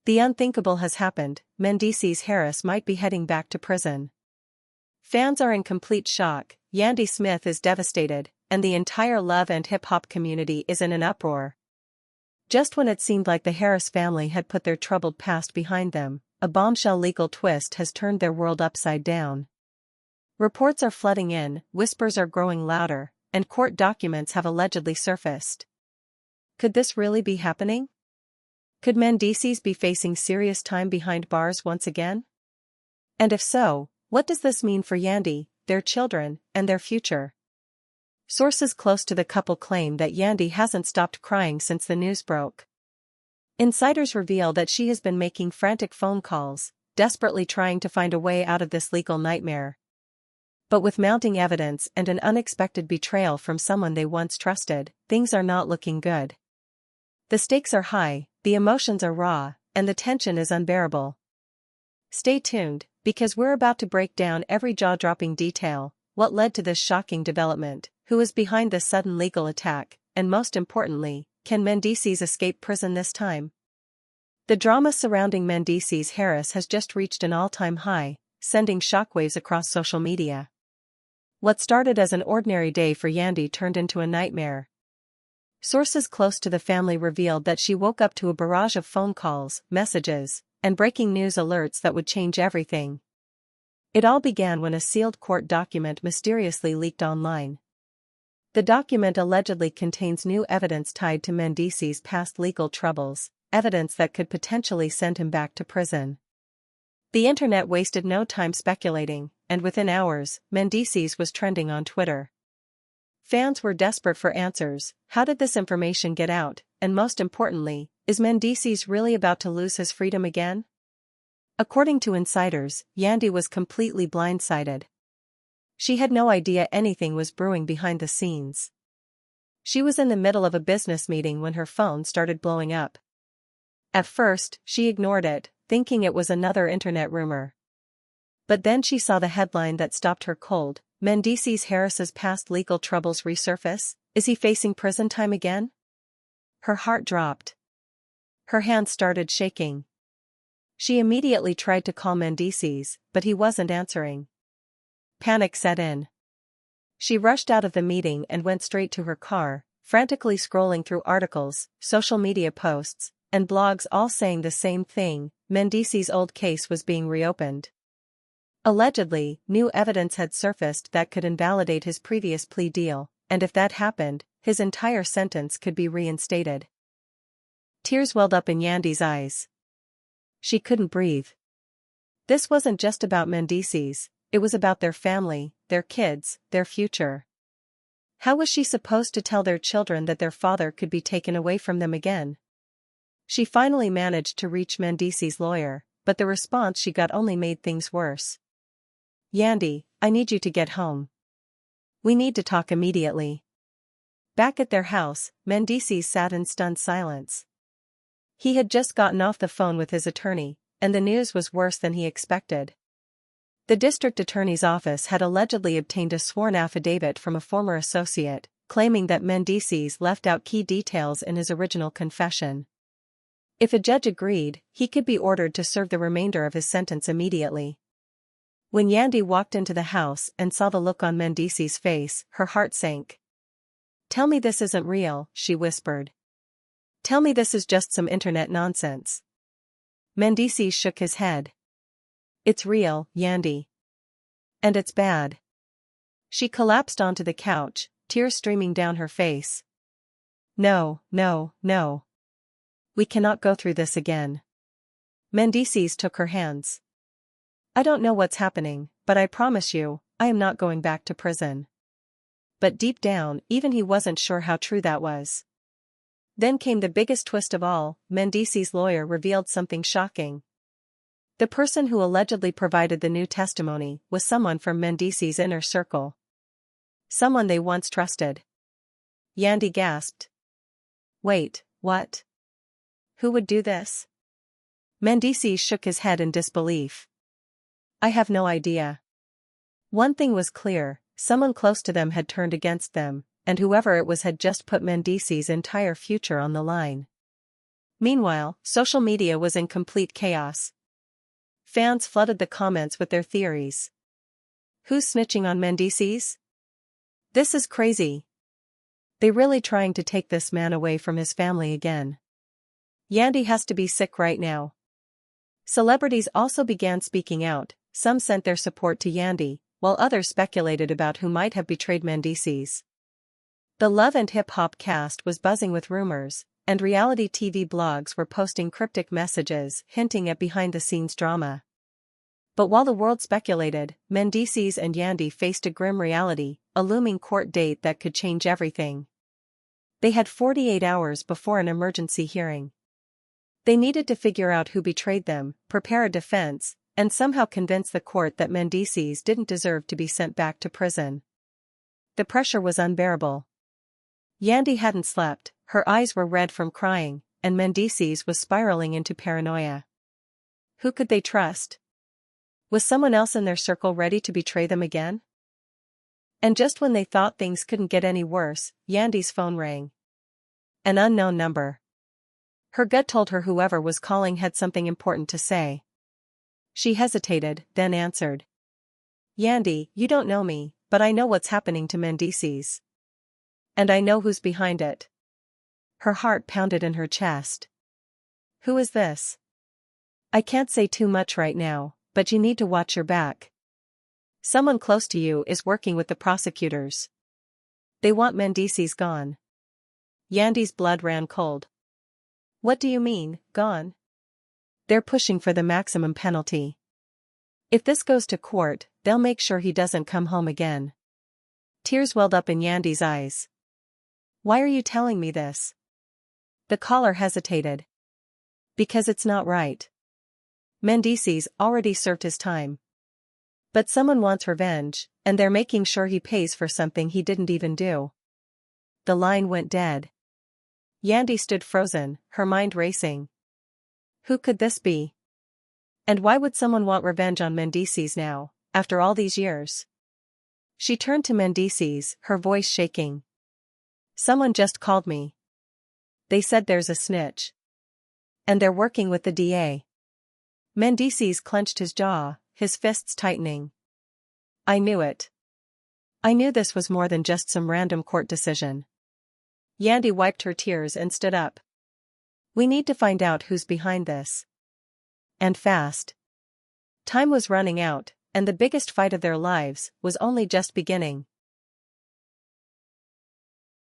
The unthinkable has happened, Mendeecees Harris might be heading back to prison. Fans are in complete shock, Yandy Smith is devastated, and the entire love and hip-hop community is in an uproar. Just when it seemed like the Harris family had put their troubled past behind them, a bombshell legal twist has turned their world upside down. Reports are flooding in, whispers are growing louder, and court documents have allegedly surfaced. Could this really be happening? Could Mendeecees be facing serious time behind bars once again? And if so, what does this mean for Yandy, their children, and their future? Sources close to the couple claim that Yandy hasn't stopped crying since the news broke. Insiders reveal that she has been making frantic phone calls, desperately trying to find a way out of this legal nightmare. But with mounting evidence and an unexpected betrayal from someone they once trusted, things are not looking good. The stakes are high, the emotions are raw, and the tension is unbearable. Stay tuned, because we're about to break down every jaw-dropping detail, what led to this shocking development, who is behind this sudden legal attack, and most importantly, can Mendeecees escape prison this time? The drama surrounding Mendeecees Harris has just reached an all-time high, sending shockwaves across social media. What started as an ordinary day for Yandy turned into a nightmare. Sources close to the family revealed that she woke up to a barrage of phone calls, messages, and breaking news alerts that would change everything. It all began when a sealed court document mysteriously leaked online. The document allegedly contains new evidence tied to Mendeecees' past legal troubles, evidence that could potentially send him back to prison. The internet wasted no time speculating, and within hours, Mendeecees was trending on Twitter. Fans were desperate for answers. How did this information get out, and most importantly, is Mendeecees really about to lose his freedom again? According to insiders, Yandy was completely blindsided. She had no idea anything was brewing behind the scenes. She was in the middle of a business meeting when her phone started blowing up. At first, she ignored it, thinking it was another internet rumor. But then she saw the headline that stopped her cold. Mendeecees Harris's past legal troubles resurface. Is he facing prison time again? Her heart dropped. Her hands started shaking. She immediately tried to call Mendeecees, but he wasn't answering. Panic set in. She rushed out of the meeting and went straight to her car, frantically scrolling through articles, social media posts, and blogs all saying the same thing: Mendeecees' old case was being reopened. Allegedly, new evidence had surfaced that could invalidate his previous plea deal, and if that happened, his entire sentence could be reinstated. Tears welled up in Yandy's eyes. She couldn't breathe. This wasn't just about Mendeecees, it was about their family, their kids, their future. How was she supposed to tell their children that their father could be taken away from them again? She finally managed to reach Mendeecees' lawyer, but the response she got only made things worse. Yandy, I need you to get home. We need to talk immediately. Back at their house, Mendeecees sat in stunned silence. He had just gotten off the phone with his attorney, and the news was worse than he expected. The district attorney's office had allegedly obtained a sworn affidavit from a former associate, claiming that Mendeecees left out key details in his original confession. If a judge agreed, he could be ordered to serve the remainder of his sentence immediately. When Yandy walked into the house and saw the look on Mendeecees' face, her heart sank. "Tell me this isn't real," she whispered. "Tell me this is just some internet nonsense." Mendeecees shook his head. "It's real, Yandy. And it's bad." She collapsed onto the couch, tears streaming down her face. "No, no, no. We cannot go through this again." Mendeecees took her hands. "I don't know what's happening, but I promise you, I am not going back to prison." But deep down, even he wasn't sure how true that was. Then came the biggest twist of all. Mendeecees' lawyer revealed something shocking. The person who allegedly provided the new testimony was someone from Mendeecees' inner circle. Someone they once trusted. Yandy gasped. "Wait, what? Who would do this?" Mendeecees shook his head in disbelief. "I have no idea." One thing was clear, someone close to them had turned against them, and whoever it was had just put Mendeecees' entire future on the line. Meanwhile, social media was in complete chaos. Fans flooded the comments with their theories. Who's snitching on Mendeecees? This is crazy. They really trying to take this man away from his family again. Yandy has to be sick right now. Celebrities also began speaking out, some sent their support to Yandy, while others speculated about who might have betrayed Mendeecees. The Love and Hip Hop cast was buzzing with rumors, and reality TV blogs were posting cryptic messages hinting at behind-the-scenes drama. But while the world speculated, Mendeecees and Yandy faced a grim reality, a looming court date that could change everything. They had 48 hours before an emergency hearing. They needed to figure out who betrayed them, prepare a defense, and somehow convince the court that Mendeecees didn't deserve to be sent back to prison. The pressure was unbearable. Yandy hadn't slept, her eyes were red from crying, and Mendeecees was spiraling into paranoia. Who could they trust? Was someone else in their circle ready to betray them again? And just when they thought things couldn't get any worse, Yandy's phone rang. An unknown number. Her gut told her whoever was calling had something important to say. She hesitated, then answered. Yandy, you don't know me, but I know what's happening to Mendeecees. And I know who's behind it. Her heart pounded in her chest. Who is this? I can't say too much right now, but you need to watch your back. Someone close to you is working with the prosecutors. They want Mendeecees gone. Yandy's blood ran cold. What do you mean, gone? They're pushing for the maximum penalty. If this goes to court, they'll make sure he doesn't come home again. Tears welled up in Yandy's eyes. Why are you telling me this? The caller hesitated. Because it's not right. Mendeecees already served his time. But someone wants revenge, and they're making sure he pays for something he didn't even do. The line went dead. Yandy stood frozen, her mind racing. Who could this be? And why would someone want revenge on Mendeecees now, after all these years? She turned to Mendeecees, her voice shaking. Someone just called me. They said there's a snitch. And they're working with the DA. Mendeecees clenched his jaw, his fists tightening. I knew it. I knew this was more than just some random court decision. Yandy wiped her tears and stood up. We need to find out who's behind this. And fast. Time was running out, and the biggest fight of their lives was only just beginning.